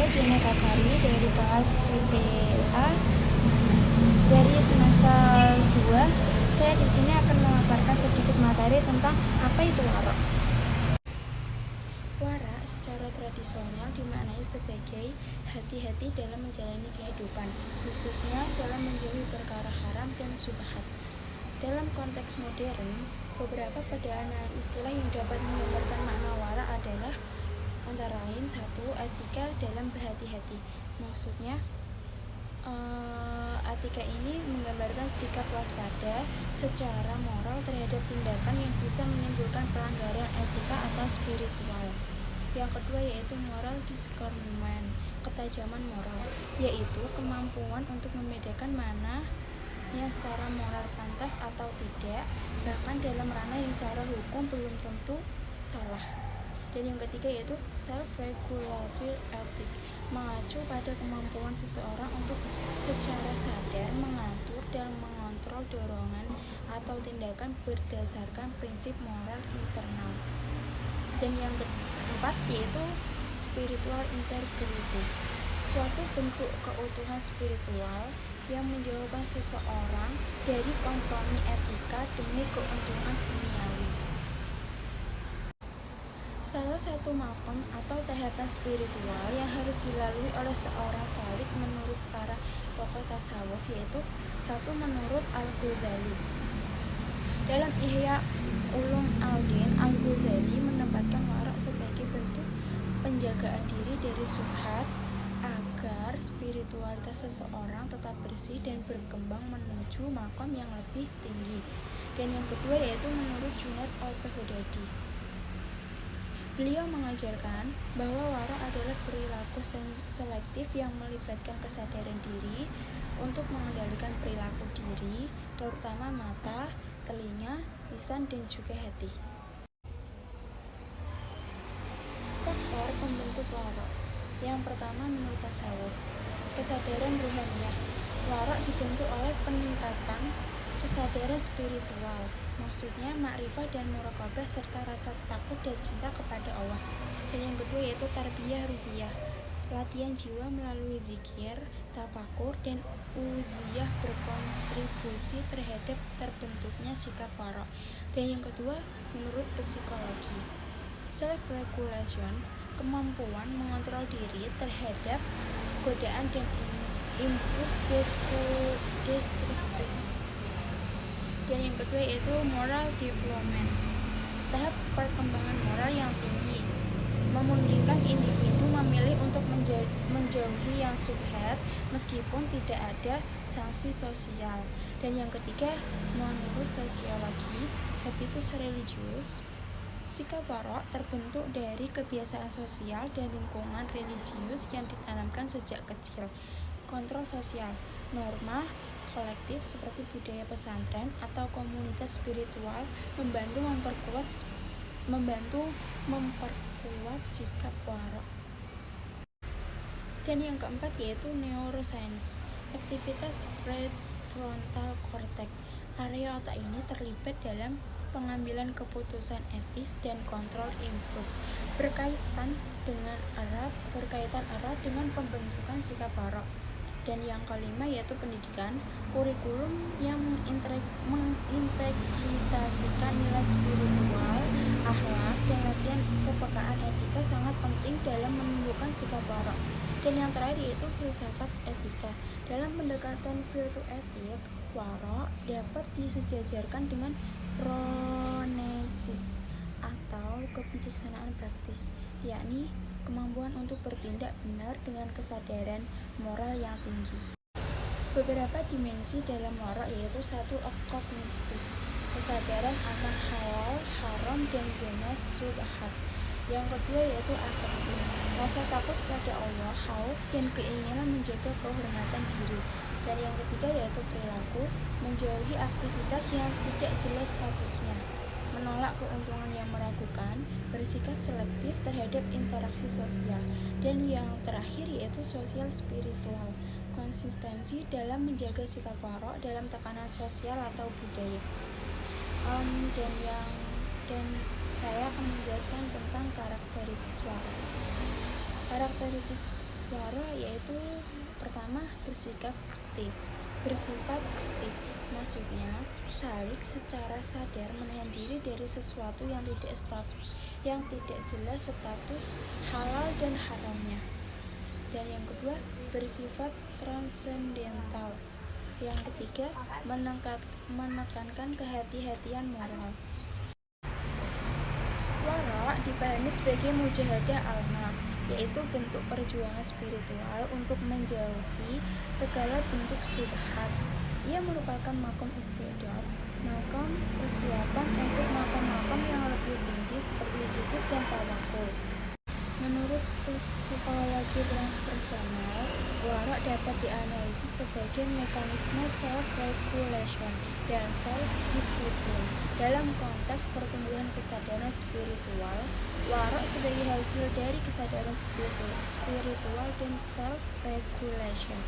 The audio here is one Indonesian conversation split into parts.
Diana Kasari dari kelas TPA dari semester 2. Saya di sini akan memaparkan sedikit materi tentang apa itu warak. Warak secara tradisional dimaknai sebagai hati-hati dalam menjalani kehidupan, khususnya dalam menjauhi perkara haram dan syubhat. Dalam konteks modern, beberapa padanan istilah yang dapat menggambarkan makna warak adalah antara lain 1. Etika dalam berhati-hati. Maksudnya etika ini menggambarkan sikap waspada secara moral terhadap tindakan yang bisa menimbulkan pelanggaran etika atau spiritual. Yang kedua yaitu moral discernment, ketajaman moral, yaitu kemampuan untuk membedakan mana yang secara moral pantas atau tidak, bahkan dalam ranah yang secara hukum belum tentu salah. Dan yang ketiga yaitu self-regulatory ethic, mengacu pada kemampuan seseorang untuk secara sadar mengatur dan mengontrol dorongan atau tindakan berdasarkan prinsip moral internal. Dan yang keempat yaitu spiritual integrity, suatu bentuk keutuhan spiritual yang menjauhkan seseorang dari kompromi etika demi keuntungan duniawi. Salah satu makom atau tahapan spiritual yang harus dilalui oleh seorang salik menurut para tokoh tasawuf yaitu 1. Menurut Al-Ghazali. Dalam Ihya Ulumuddin, Al-Ghazali menempatkan warak sebagai bentuk penjagaan diri dari syubhat agar spiritualitas seseorang tetap bersih dan berkembang menuju makom yang lebih tinggi. Dan yang kedua yaitu menurut Junaid Al-Baghdadi. Beliau mengajarkan bahwa warak adalah perilaku selektif yang melibatkan kesadaran diri untuk mengendalikan perilaku diri, terutama mata, telinga, lisan, dan juga hati. Faktor pembentuk warak. Yang pertama menurut tasawuf, kesadaran ruhaniyah. Warak dibentuk oleh peningkatan kesadaran spiritual, maksudnya makrifah dan muraqabah serta rasa takut dan cinta kepada Allah. Dan yang kedua yaitu tarbiyah ruhiyah, latihan jiwa melalui zikir, tafakur, dan uziyah berkontribusi terhadap terbentuknya sikap warak. Dan yang kedua menurut psikologi, self-regulation, kemampuan mengontrol diri terhadap godaan dan impuls destruktif. Dan yang kedua yaitu moral development, tahap perkembangan moral yang tinggi, memungkinkan individu memilih untuk menjauhi yang syubhat meskipun tidak ada sanksi sosial. Dan yang ketiga menurut sosiologi, habitus religius, sikap warak terbentuk dari kebiasaan sosial dan lingkungan religius yang ditanamkan sejak kecil. Kontrol sosial, norma kolektif seperti budaya pesantren atau komunitas spiritual membantu memperkuat sikap warak. Dan yang keempat yaitu neuroscience, aktivitas prefrontal cortex. Area otak ini terlibat dalam pengambilan keputusan etis dan kontrol impuls, berkaitan erat dengan pembentukan sikap warak. Dan yang kelima yaitu pendidikan, kurikulum yang mengintegrasikan nilai spiritual, akhlak, dan latihan kepekaan etika sangat penting dalam menumbuhkan sikap warak. Dan yang terakhir yaitu filsafat etika. Dalam pendekatan virtu etik, warak dapat disejajarkan dengan pronesis atau kebijaksanaan praktis, yakni kemampuan untuk bertindak benar dengan kesadaran moral yang tinggi. Beberapa dimensi dalam warak yaitu 1. Kognitif, kesadaran akan halal, haram, dan zona syubhat. Yang kedua yaitu afektif, rasa takut pada Allah, khauf, dan keinginan menjaga kehormatan diri. Dan yang ketiga yaitu perilaku, menjauhi aktivitas yang tidak jelas statusnya, menolak keuntungan yang meragukan, bersikap selektif terhadap interaksi sosial. Dan yang terakhir yaitu sosial spiritual, konsistensi dalam menjaga sikap warak dalam tekanan sosial atau budaya. Dan saya akan menjelaskan tentang karakteristik warak. Karakteristik waro yaitu pertama bersifat aktif, maksudnya salik secara sadar menahan diri dari sesuatu yang tidak jelas status halal dan haramnya. Dan yang kedua, bersifat transendental. Yang ketiga, menekankan kehati-hatian moral. Wara dipahami sebagai mujahadah al-nafs, yaitu bentuk perjuangan spiritual untuk menjauhi segala bentuk syubhat. Ia merupakan makom istidad, makom persiapan untuk makom-makom yang lebih tinggi seperti zuhud dan tawakul. Menurut psikologi transpersonal, wara dapat dianalisis sebagai mekanisme self-regulation dan self-discipline. Dalam konteks pertumbuhan kesadaran spiritual, wara sebagai hasil dari kesadaran spiritual dan self-regulation.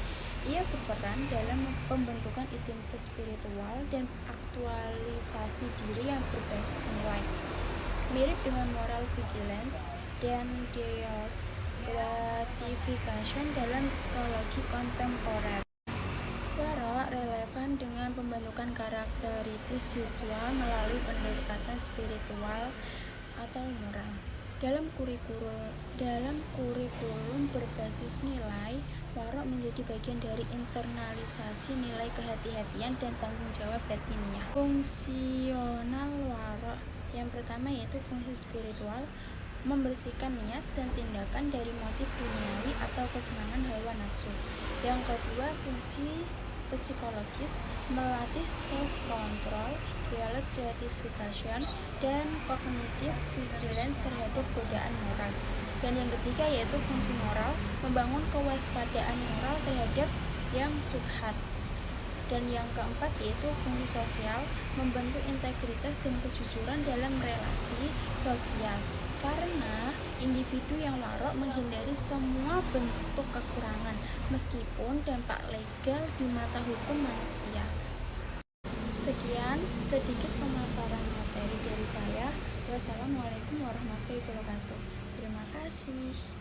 Ia berperan dalam pembentukan identitas spiritual dan aktualisasi diri yang berbasis nilai. Mirip dengan moral vigilance dan delayed gratification dalam psikologi kontemporer. Wara relevan dengan pembentukan karakteristik siswa melalui pendekatan spiritual atau moral. Dalam kurikulum berbasis nilai, wara menjadi bagian dari internalisasi nilai kehati-hatian dan tanggung jawab batiniah. Fungsional wara yang pertama yaitu fungsi spiritual, membersihkan niat dan tindakan dari motif duniawi atau kesenangan hawa nafsu. Yang kedua, fungsi psikologis, melatih self-control, delayed gratification, dan cognitive vigilance terhadap godaan moral. Dan yang ketiga yaitu fungsi moral, membangun kewaspadaan moral terhadap yang subhat. Dan yang keempat yaitu fungsi sosial, membentuk integritas dan kejujuran dalam relasi sosial. Karena individu yang warok menghindari semua bentuk kekurangan, meskipun dampak legal di mata hukum manusia. Sekian sedikit pemaparan materi dari saya. Wassalamualaikum warahmatullahi wabarakatuh. Terima kasih.